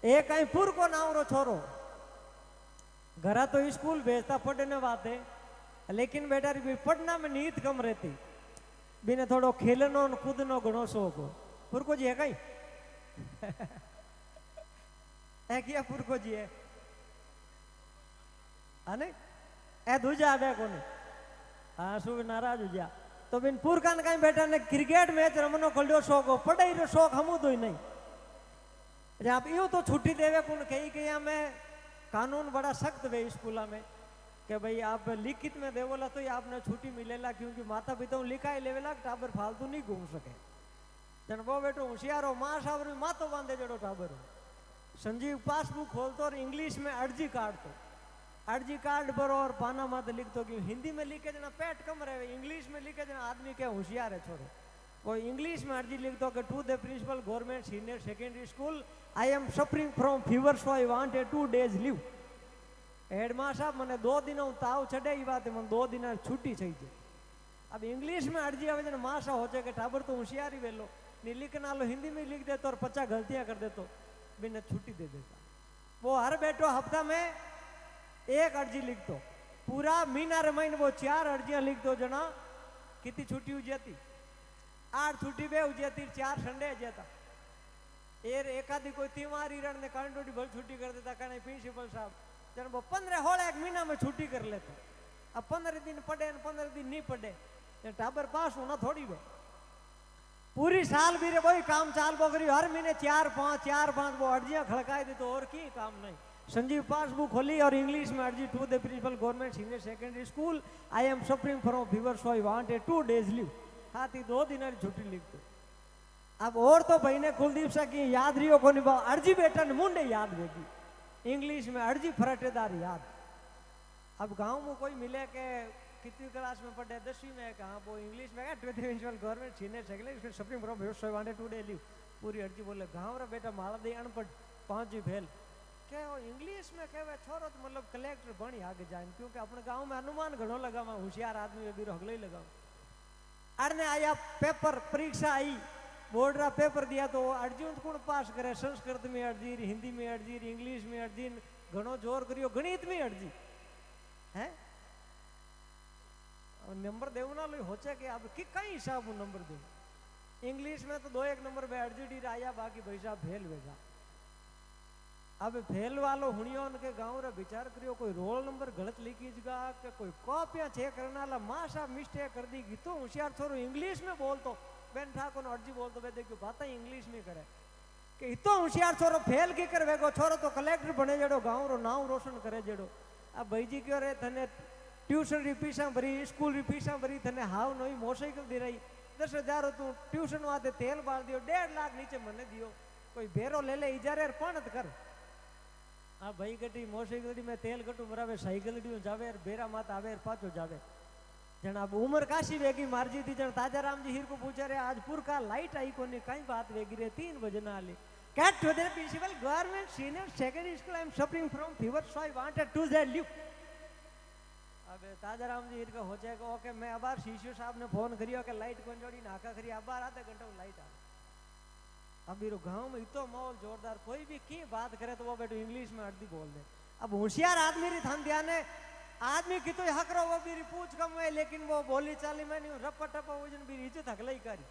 एक कहीं पुर को नाम रो छोरो घरा तो स्कूल भेजता पढ़ने वाते, लेकिन बेटा री पढ़ना में नींद कम रहती, बिने थोड़ो खेलनो न कूदनो घणो शौक हो। पुरको जी है कहीं है क्या पुरको जी है अने ए दूजा बे कोने हाँ सुब नाराज हो जा तो बिन पुरकान कहीं बेटा ने क्रिकेट मैच रमनो कल्यो शौक हो, पढ़ाई रो शौक हमू तो ही नहीं। आप यूं तो छुट्टी देवे कौन कही कि हमें कानून बड़ा सख्त है स्कूल में कि भाई आप लिखित में देवोला तो ही आपने छुट्टी मिलेला, क्योंकि माता पिता लिखा ही लेवेला टाबर फालतू नहीं घूम सके। जन वो बेटो होशियार हो माँ साहब मातो बांधे जड़ो टाबर हो। संजीव पासबुक खोलतो और इंग्लिश में अर्जी काटतो, अर्जी कार्ड भरो और पाना माते लिखतो कि हिंदी में लिखे जना पेट कम रहे, इंग्लिश में लिखे जना आदमी क्या होशियार है छोरे। वो इंग्लिश में अर्जी लिखतो कि to the principal government senior secondary school I am suffering from fever so I wanted 2 days leave. Headmaster साहब मैंने 2 दिन ताव चढ़े ही बात मन 2 दिन छुट्टी थी जाए। अब इंग्लिश में अर्जी आवे जना मासा हो जाए कि टाबर तो होशियारी वेलो नहीं लिखना लो हिंदी में लिख देतो और 50 गलतियां कर देतो बिना छुट्टी दे देता। वो हर बेटो हफ्ता में एक अर्जी लिखतो, पूरा महीना रे महीने वो 4 अर्जियां लिखतो जना कितनी छुट्टी हो जाती 8 छुट्टी बे हो जाती 4 संडे जाता एर एकादी कोई तिवारी रण ने कांडोडी भल छुट्टी कर देता कने प्रिंसिपल साहब जन वो 15 होड़ा एक महीना में छुट्टी कर लेते। अब 15 दिन पढ़े 15 दिन नहीं पढ़े टाबर पास होना थोड़ी बे पूरी साल भी रे वही काम चाल बोकरी हर महीने 4-5 वो अर्जियां खड़काए दे तो और की काम नहीं। संजीव पासबुक खोली और इंग्लिश में अर्जी to the principal government senior secondary school I am suffering from fever so I wanted 2 days leave. हाथी 2 दिन छुट्टी लिख दो। अब और तो भाई ने कुलदीप सा की याद रियो को नहीं अर्जी बेटा ने मुंडे याद देगी इंग्लिश में अर्जी फरटेदार याद। अब गांव में कोई मिले के कितनी क्लास में पढ़े 10वीं में कहा वो इंग्लिश में principal government senior secondary suffering from fever so I wanted 2 days leave पूरी अर्जी बोले गाँव रा बेटा माला दे अनपढ़ 5वीं फेल के इंग्लिश में कहवे छोरो तो मतलब कलेक्टर बनी आगे जाए, क्योंकि अपने गांव में अनुमान घणो लगावा होशियार आदमी भी हगले लगाओ। अरने आया पेपर परीक्षा आई बोर्ड रा पेपर दिया तो अर्जी कौन पास करे, संस्कृत में अर्जी हिंदी में अर्जी इंग्लिश में अर्जी घणो जोर करियो गणित में अर्जी है नंबर देव ना लो होचे कि अब कि कई हिसाब नंबर दे इंग्लिश में तो 2-1 नंबर पे अर्जी डी आया बाकी भाई साहब फेल भेजा। अब फेल वालो हुनियो के गाँव रे विचार करियो कोई रोल नंबर गलत लिखीजगा कि कोई कॉपियां चेक करने वाला माँ साहब मिस्टेक कर दी तो होशियार छोरो इंग्लिश में बोलतो बेन ठाकुर अर्जी बोलतो वे देखो बात इंग्लिश में करे कि इतो होशियार छोरो फेल की कर वेगो छोरो तो कलेक्टर बने जड़ो गाँव रो नाम रोशन करे जड़ो। अब भाई जी क्यों रे थने ट्यूशन री फीसा भरी स्कूल री फीसा भरी थने हाव नई मोटरसाइकिल दी रही 10,000 तू ट्यूशन वास्ते तेल बाल दियो 1.5 लाख नीचे मने दियो कोई बेरो ले ले इजारे पणत कर। हाँ भाई गड्डी मोटरसाइकिल में तेल गटू मरावे साइकिल डी जावे बेरा मात आवे पाछो जावे जन अब उम्र काशी वेगी मारजी थी जन ताजा राम जी हीर को पूछे रे आज पुरका लाइट आई कोनी कई बात वेगी रे 3 बजे ना आली कैट to the principal government senior secondary school I am suffering from fever so I wanted 2 days leave. अब ताजा राम जी हीर का हो जाएगा ओके मैं अबार शीशु साहब ने फोन करियो के लाइट कोन जोड़ी नाका करी अबार आधे घंटे में लाइट आ। अब गांव में इतो माहौल जोरदार कोई भी की बात करे तो वो बेटो इंग्लिश में अर्जी बोल दे। अब होशियार आदमी री थान ध्यान है आदमी की तो हक रो वो भी पूछ कम है लेकिन वो बोली चाली में नहीं रप्पा टप्पा वजन भी इज्जत हकलाई करी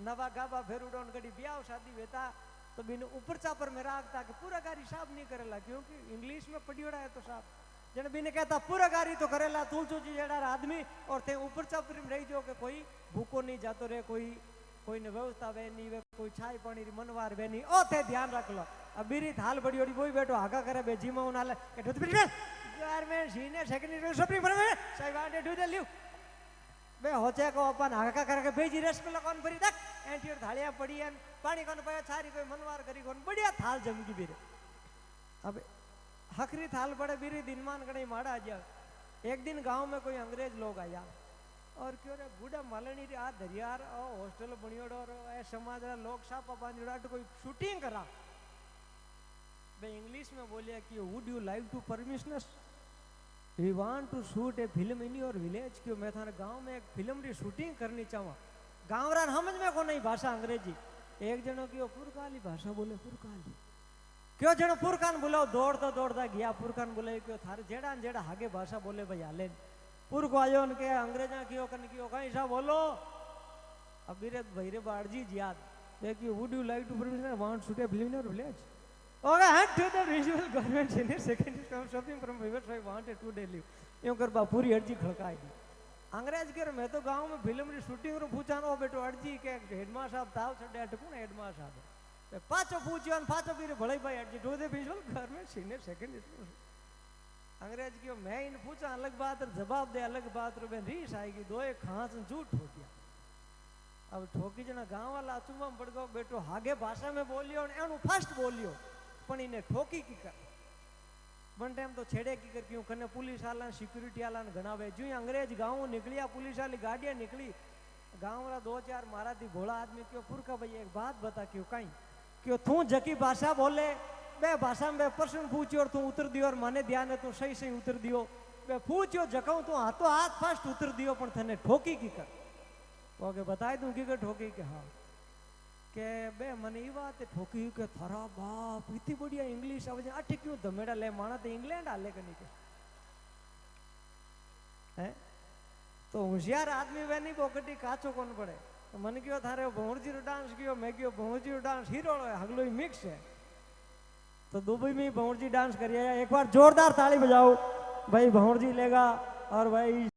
नवा गाबा फेर उड़ोन गड़ी ब्याह शादी वेता तो बिन ऊपर चापर में राखता कि पूरा गारी साहब नहीं करेला क्योंकि इंग्लिश में पढ़ियोड़ा है तो साहब जन बिन कहता पूरा गारी तो करेला तुलचू जी जड़ा आदमी और ते ऊपर चापर में रही जो कि कोई भूखो नहीं जातो रे कोई ने व्यवस्था वे नहीं वे कोई छाई पानी री मनवार वे नहीं ओ थे ध्यान रख लो। अब बीरी थाल बड़ी बड़ी वही बैठो हाका करे बे जीमा उनाले के तो government senior secondary suffering from so I wanted 2 days leave बे होचे को अपन हाका करे के भेजी रसगुल्ला कौन भरी तक एंटियर थालियां पड़ी है पानी कौन पाया छारी कोई मनवार करी कौन बढ़िया थाल जमगी बीरे। अब हकरी थाल पड़े बीरी दिनमान गणे माड़ा जा एक दिन गांव में कोई अंग्रेज लोग आया और क्यों रे बूढ़ा मालनी रे आ दरियार हॉस्टल बनियोड़ो ए समाज रा लोग सापा बांधोड़ा तो कोई शूटिंग करा बे इंग्लिश में बोलिया कि would you like to permission we want to shoot a film in your village क्यों मैं थारे गांव में एक फिल्म री शूटिंग करनी चाहवा। गांव रा समझ में को नहीं भाषा अंग्रेजी एक जनो की पुरकाली भाषा बोले पुरकाली क्यों जणो पुरखान बुलाओ दौड़ता दौड़ता गया पुरखान बुलायो क्यों थारे जेड़ा न जेड़ा हागे भाषा बोले भाई हाले पुरखो आयो न के अंग्रेजा कियो कन कियो कहीं सा बोलो अब बिरे भैरे बाड़जी याद देखियो would you like to permission want to take leave in your village okay head to the regional government senior secondary school shopping from fevers I wanted two day leave यूं कर बा पूरी अर्जी खड़काई दी अंग्रेज के मैं तो गांव में फिल्म री शूटिंग रो पूछानो बेटो अर्जी के हेडमास्टर साहब ताव छड़े अटकून हेडमास्टर साहब पाचो पूछियो न पाचो पीरे भले भाई अर्जी to the regional government senior secondary school अंग्रेज क्यों मैं इन पूछा अलग बात और जवाब दे अलग बात रो बेन रीस आएगी दो एक खांस झूठ हो गया अब ठोकी जना गांव वाला अचुमा पड़ गयो बेटो हागे भाषा में बोलियो ने एनु फर्स्ट बोलियो पण इने ठोकी की कर बन टाइम तो छेड़े की कर क्यों कने पुलिस वाला सिक्योरिटी वाला गणावे जो अंग्रेज गांव निकलिया पुलिस वाली गाड़ियां निकली गांव वाला दो चार मारा थी भोला आदमी क्यों पुरखा भाई एक बात बता क्यों कहीं क्यों तू जकी भाषा बोले बे भाषा में प्रश्न पूछियो और तू उत्तर दियो और माने ध्यान है तू सही सही उत्तर दियो बे पूछियो जकाऊ तू हाथों हाथ फर्स्ट उत्तर दियो पण थने ठोकी की कर तो आगे बताई दूं की कर ठोकी के हाँ के बे मने ई बात ठोकी के थारा बाप इतनी बढ़िया इंग्लिश आवे अटे क्यों धमेड़ा ले माना तो इंग्लैंड हाले कनी के हैं तो होशियार आदमी वे नहीं बोकटी काचो कौन पड़े तो मन क्यों थारे भौरजी रो डांस कियो मैं क्यों भौरजी रो डांस हीरो है हगलो ही मिक्स है तो दुबई में भौरजी डांस करिए एक बार जोरदार ताली बजाओ भाई भौरजी लेगा और भाई